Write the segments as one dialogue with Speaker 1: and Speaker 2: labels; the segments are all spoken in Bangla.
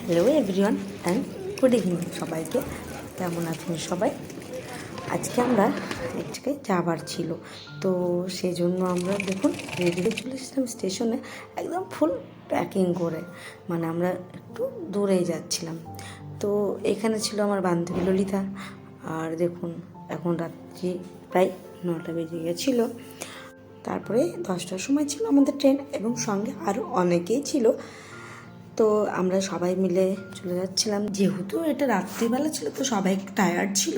Speaker 1: Hello everyone and good evening সবাইকে। কেমন আছেন সবাই? আজকে আমরা এক জায়গায় যাবার ছিল, তো সেই জন্য আমরা দেখুন রেডি হয়ে চলে এসেছিলাম স্টেশনে, একদম ফুল প্যাকিং করে। মানে আমরা একটু দূরেই যাচ্ছিলাম। তো এখানে ছিল আমার বান্ধবী ললিতা, আর দেখুন এখন রাত্রি প্রায় 9টা বেজে গেছিলো। তারপরে 10টার সময় ছিল আমাদের ট্রেন, এবং সঙ্গে আরও অনেকেই ছিল। তো আমরা সবাই মিলে চলে যাচ্ছিলাম। যেহেতু এটা রাত্রিবেলা ছিল, তো সবাই টায়ার্ড ছিল,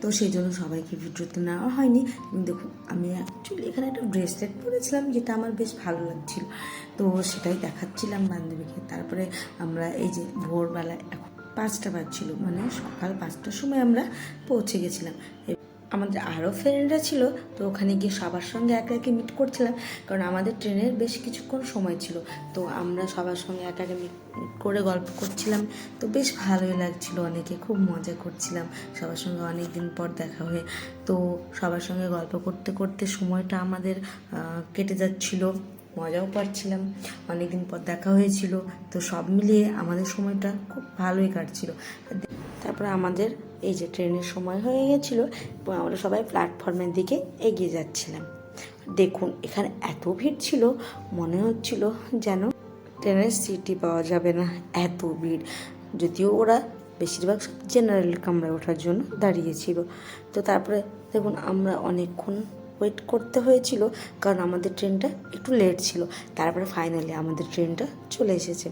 Speaker 1: তো সেই জন্য সবাইকে ভিডিওতে নেওয়া হয়নি। দেখুন আমি অ্যাকচুয়ালি এখানে একটা ব্রেসলেট পরেছিলাম, যেটা আমার বেশ ভালো লাগছিল, তো সেটাই দেখাচ্ছিলাম বান্ধবীকে। তারপরে আমরা এই যে ভোরবেলা, এখন 5টা বাজছিল, মানে সকাল 5টার সময় আমরা পৌঁছে গেছিলাম। আমাদের আরও ফ্রেন্ডরা ছিল, তো ওখানে গিয়ে সবার সঙ্গে একে একে মিট করছিলাম, কারণ আমাদের ট্রেনের বেশ কিছুক্ষণ সময় ছিল। তো আমরা সবার সঙ্গে একে একে মিট করে গল্প করছিলাম, তো বেশ ভালোই লাগছিল। অনেকে খুব মজা করছিলাম সবার সঙ্গে, অনেক দিন পর দেখা হয়ে। তো সবার সঙ্গে গল্প করতে করতে সময়টা আমাদের কেটে যাচ্ছিল, মজাও পাচ্ছিলাম, অনেক দিন পর দেখা হয়েছিল। তো সব মিলিয়ে আমাদের সময়টা খুব ভালোই কাটছিল। তারপরে আমাদের এই যে ট্রেনের সময় হয়ে গেছিলো, এবং আমরা সবাই প্ল্যাটফর্মের দিকে এগিয়ে যাচ্ছিলাম। দেখুন এখানে এত ভিড় ছিল, মনে হচ্ছিল যেন ট্রেনের সিটই পাওয়া যাবে না, এত ভিড়। যদিও ওরা বেশিরভাগ সব জেনারেল কামরায় ওঠার জন্য দাঁড়িয়েছিল। তো তারপরে দেখুন আমরা অনেকক্ষণ ওয়েট করতে হয়েছিল, কারণ আমাদের ট্রেনটা একটু লেট ছিল। তারপরে ফাইনালি আমাদের ট্রেনটা চলে এসেছে।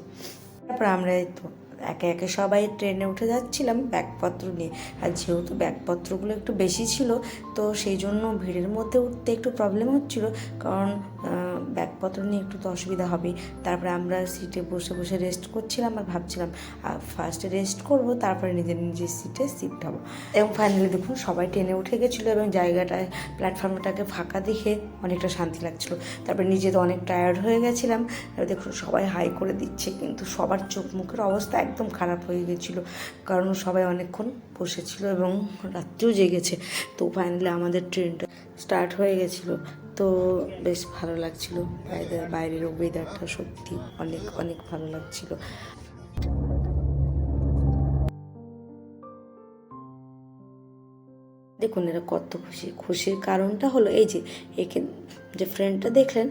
Speaker 1: তারপরে আমরা এই তো একে একে সবাই ট্রেনে উঠে যাচ্ছিলাম ব্যাগপত্র নিয়ে। আর যেহেতু ব্যাগপত্রগুলো একটু বেশি ছিল, তো সেই জন্য ভিড়ের মধ্যে উঠতে একটু প্রবলেম হচ্ছিল, কারণ ব্যাগপত্র নিয়ে একটু তো অসুবিধা হবেই। তারপরে আমরা সিটে বসে বসে রেস্ট করছিলাম, আর ভাবছিলাম ফার্স্টে রেস্ট করব, তারপরে নিজের নিজের সিটে শিফট হবো। এবং ফাইনালি দেখুন সবাই ট্রেনে উঠে গেছিলো, এবং জায়গাটায় প্ল্যাটফর্মটাকে ফাঁকা দেখে অনেকটা শান্তি লাগছিলো। তারপরে নিজে তো অনেক টায়ার্ড হয়ে গেছিলাম। দেখুন সবাই হাই করে দিচ্ছে, কিন্তু সবার চোখ মুখের অবস্থা একদম খারাপ হয়ে গেছিলো, কারণ সবাই অনেকক্ষণ বসেছিল এবং রাত্রিও জেগেছে। তো ফাইনালি আমাদের ট্রেনটা স্টার্ট হয়ে গেছিলো, তো বেশ ভালো লাগছিলো। বাইরের ওয়েদারটা সত্যি অনেক অনেক ভালো লাগছিলো। দেখুন এরা কত খুশির কারণটা হলো এই যে একে যে ফ্রেন্ডটা দেখলেন,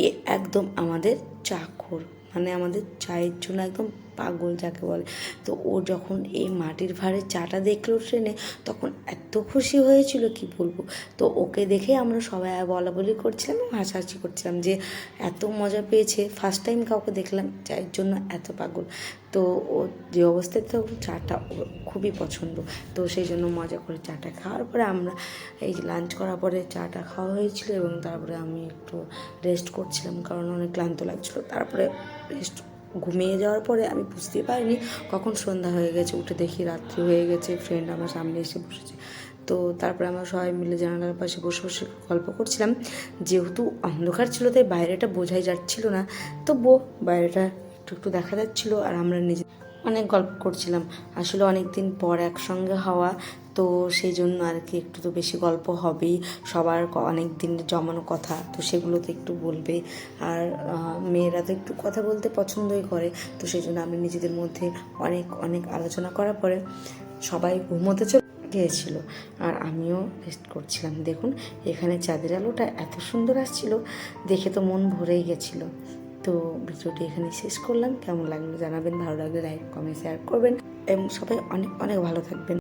Speaker 1: এ একদম আমাদের চাকর, মানে আমাদের চায়ের জন্য একদম পাগল যাকে বলে। তো ও যখন এই মাটির ভাঁড়ের চাটা দেখলো ট্রেনে, তখন এত খুশি হয়েছিল কি বলবো। তো ওকে দেখে আমরা সবাই বলা বলি করছিলাম এবং হাসাহাসি করছিলাম যে এত মজা পেয়েছে, ফার্স্ট টাইম কাউকে দেখলাম চায়ের জন্য এত পাগল। তো ও যে অবস্থায়, তো চাটা ওর খুবই পছন্দ, তো সেই জন্য মজা করে চাটা খাওয়ার পরে আমরা এই লাঞ্চ করার পরে চাটা খাওয়া হয়েছিল, এবং তারপরে আমি একটু রেস্ট করছিলাম, কারণ অনেক ক্লান্ত লাগছিলো। তারপরে রেস্ট ঘুমিয়ে যাওয়ার পরে আমি বুঝতেই পারিনি কখন সন্ধ্যা হয়ে গেছে। উঠে দেখি রাত্রি হয়ে গেছে, ফ্রেন্ড আমার সামনে এসে বসেছে। তো তারপরে আমরা সবাই মিলে জানালার পাশে বসে বসে গল্প করছিলাম। যেহেতু অন্ধকার ছিল, তাই বাইরেটা বোঝাই যাচ্ছিল না, তবুও বাইরেটা একটু একটু দেখা যাচ্ছিলো, আর আমরা নিজে অনেক গল্প করছিলাম। আসলে অনেক দিন পর একসঙ্গে হওয়া, তো সেই জন্য আর কি একটু তো বেশি গল্প হবেই। সবার অনেক দিনের জমানো কথা, তো সেগুলো তো একটু বলবে। আর মেয়েরা তো একটু কথা বলতে পছন্দই করে, তো সেই জন্য আমি নিজেদের মধ্যে অনেক অনেক আলোচনা করার পরে সবাই ঘুমোতে চলে গিয়েছিল, আর আমিও রেস্ট করছিলাম। দেখুন এখানে চাঁদের আলোটা এত সুন্দর আসছিল, দেখে তো মন ভরেই গেছিলো। তো ভিডিওটি এখানে শেষ করলাম। কেমন লাগলো জানাবেন, ভালো লাগলে লাইক কমেন্ট শেয়ার করবেন, এবং সবাই অনেক অনেক ভালো থাকবেন।